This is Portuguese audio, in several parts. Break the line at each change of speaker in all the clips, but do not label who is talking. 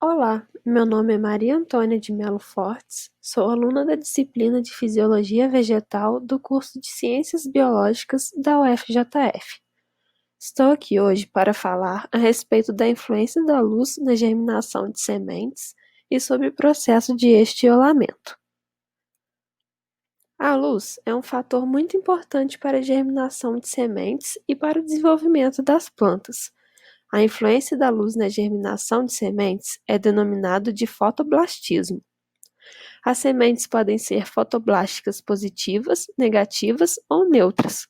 Olá, meu nome é Maria Antônia de Melo Fortes, sou aluna da disciplina de Fisiologia Vegetal do curso de Ciências Biológicas da UFJF. Estou aqui hoje para falar a respeito da influência da luz na germinação de sementes e sobre o processo de estiolamento. A luz é um fator muito importante para a germinação de sementes e para o desenvolvimento das plantas. A influência da luz na germinação de sementes é denominado de fotoblastismo. As sementes podem ser fotoblásticas positivas, negativas ou neutras.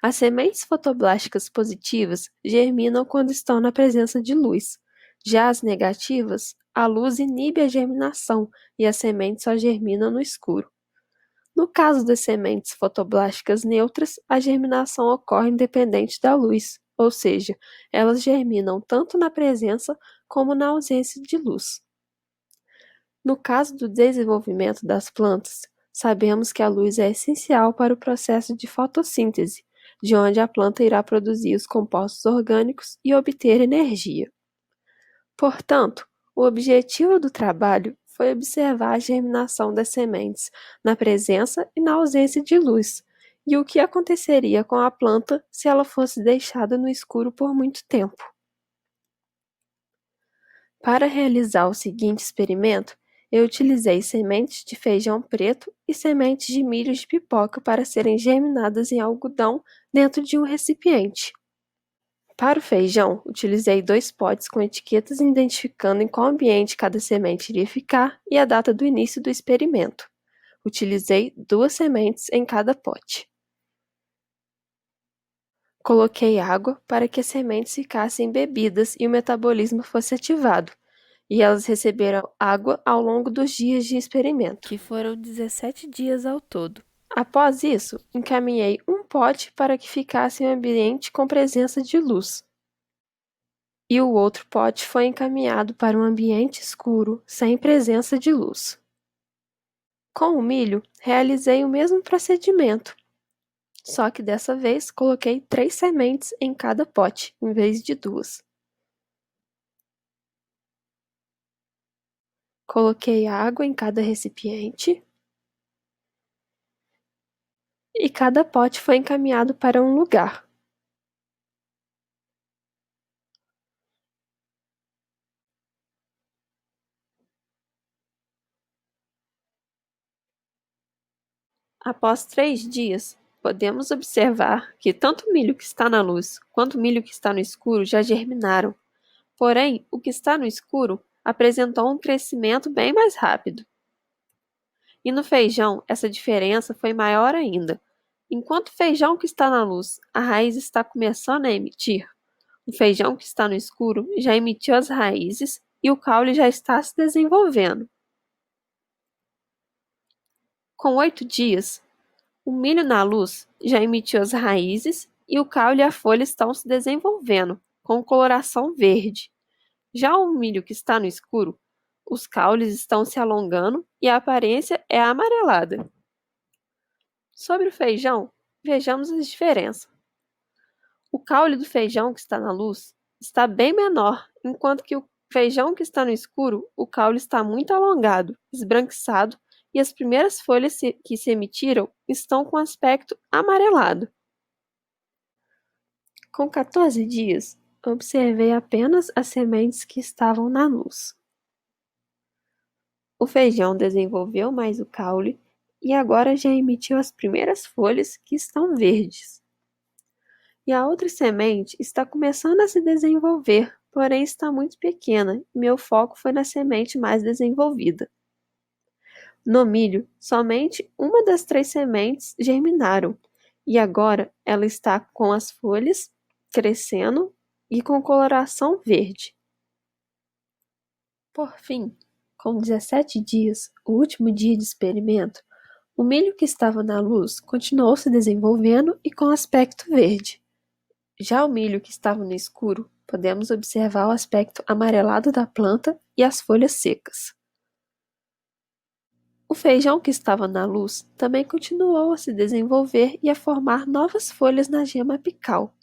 As sementes fotoblásticas positivas germinam quando estão na presença de luz. Já as negativas, a luz inibe a germinação e as sementes só germinam no escuro. No caso das sementes fotoblásticas neutras, a germinação ocorre independente da luz, ou seja, elas germinam tanto na presença como na ausência de luz. No caso do desenvolvimento das plantas, sabemos que a luz é essencial para o processo de fotossíntese, de onde a planta irá produzir os compostos orgânicos e obter energia. Portanto, o objetivo do trabalho foi observar a germinação das sementes na presença e na ausência de luz, e o que aconteceria com a planta se ela fosse deixada no escuro por muito tempo. Para realizar o seguinte experimento, eu utilizei sementes de feijão preto e sementes de milho de pipoca para serem germinadas em algodão dentro de um recipiente. Para o feijão, utilizei 2 potes com etiquetas identificando em qual ambiente cada semente iria ficar e a data do início do experimento. Utilizei 2 sementes em cada pote. Coloquei água para que as sementes ficassem embebidas e o metabolismo fosse ativado, e elas receberam água ao longo dos dias de experimento, que foram 17 dias ao todo. Após isso, encaminhei um pote para que ficasse em um ambiente com presença de luz. E o outro pote foi encaminhado para um ambiente escuro, sem presença de luz. Com o milho, realizei o mesmo procedimento, só que dessa vez coloquei 3 sementes em cada pote, em vez de 2. Coloquei água em cada recipiente e cada pote foi encaminhado para um lugar. Após 3 dias, podemos observar que tanto o milho que está na luz quanto o milho que está no escuro já germinaram. Porém, o que está no escuro apresentou um crescimento bem mais rápido. E no feijão, essa diferença foi maior ainda. Enquanto o feijão que está na luz, a raiz está começando a emitir, o feijão que está no escuro já emitiu as raízes e o caule já está se desenvolvendo. Com 8 dias, o milho na luz já emitiu as raízes e o caule e a folha estão se desenvolvendo, com coloração verde. Já o milho que está no escuro, os caules estão se alongando e a aparência é amarelada. Sobre o feijão, vejamos as diferenças. O caule do feijão que está na luz está bem menor, enquanto que o feijão que está no escuro, o caule está muito alongado, esbranquiçado, e as primeiras folhas que se emitiram estão com aspecto amarelado. Com 14 dias, observei apenas as sementes que estavam na luz. O feijão desenvolveu mais o caule e agora já emitiu as primeiras folhas que estão verdes. E a outra semente está começando a se desenvolver, porém está muito pequena, e meu foco foi na semente mais desenvolvida. No milho, somente uma das 3 sementes germinaram, e agora ela está com as folhas crescendo e com coloração verde. Por fim, com 17 dias, o último dia de experimento, o milho que estava na luz continuou se desenvolvendo e com aspecto verde. Já o milho que estava no escuro, podemos observar o aspecto amarelado da planta e as folhas secas. O feijão que estava na luz também continuou a se desenvolver e a formar novas folhas na gema apical,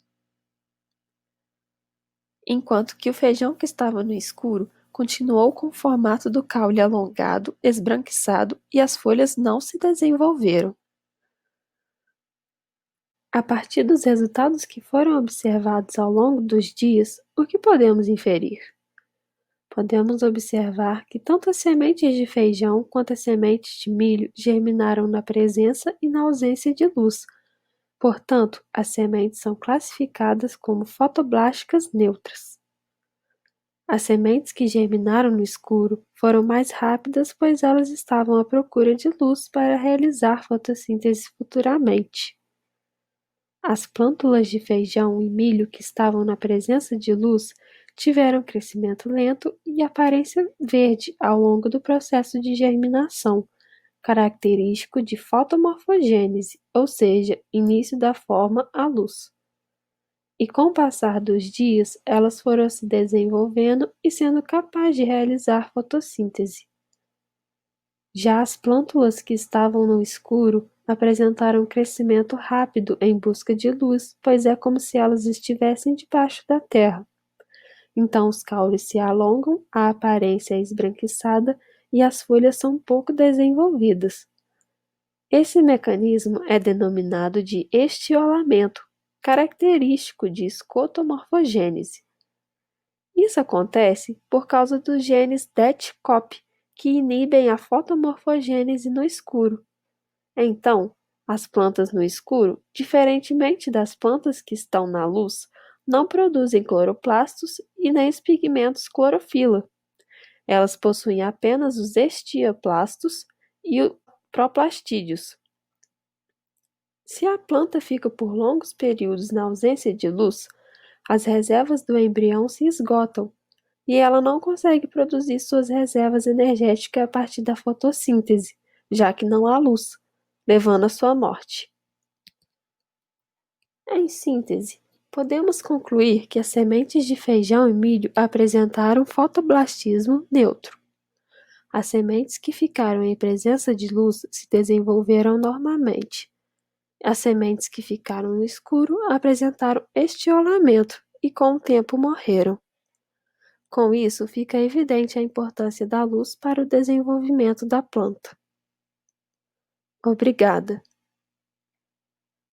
enquanto que o feijão que estava no escuro continuou com o formato do caule alongado, esbranquiçado e as folhas não se desenvolveram. A partir dos resultados que foram observados ao longo dos dias, o que podemos inferir? Podemos observar que tanto as sementes de feijão quanto as sementes de milho germinaram na presença e na ausência de luz. Portanto, as sementes são classificadas como fotoblásticas neutras. As sementes que germinaram no escuro foram mais rápidas, pois elas estavam à procura de luz para realizar fotossíntese futuramente. As plântulas de feijão e milho que estavam na presença de luz tiveram crescimento lento e aparência verde ao longo do processo de germinação, característico de fotomorfogênese, ou seja, início da forma à luz. E com o passar dos dias, elas foram se desenvolvendo e sendo capazes de realizar fotossíntese. Já as plântulas que estavam no escuro apresentaram um crescimento rápido em busca de luz, pois é como se elas estivessem debaixo da terra. Então os caules se alongam, a aparência é esbranquiçada e as folhas são pouco desenvolvidas. Esse mecanismo é denominado de estiolamento, característico de escotomorfogênese. Isso acontece por causa dos genes DET-COP, que inibem a fotomorfogênese no escuro. Então, as plantas no escuro, diferentemente das plantas que estão na luz, não produzem cloroplastos e nem os pigmentos clorofila. Elas possuem apenas os estioplastos e os proplastídeos. Se a planta fica por longos períodos na ausência de luz, as reservas do embrião se esgotam e ela não consegue produzir suas reservas energéticas a partir da fotossíntese, já que não há luz, levando à sua morte. Em síntese, podemos concluir que as sementes de feijão e milho apresentaram fotoblastismo neutro. As sementes que ficaram em presença de luz se desenvolveram normalmente. As sementes que ficaram no escuro apresentaram estiolamento e com o tempo morreram. Com isso, fica evidente a importância da luz para o desenvolvimento da planta. Obrigada.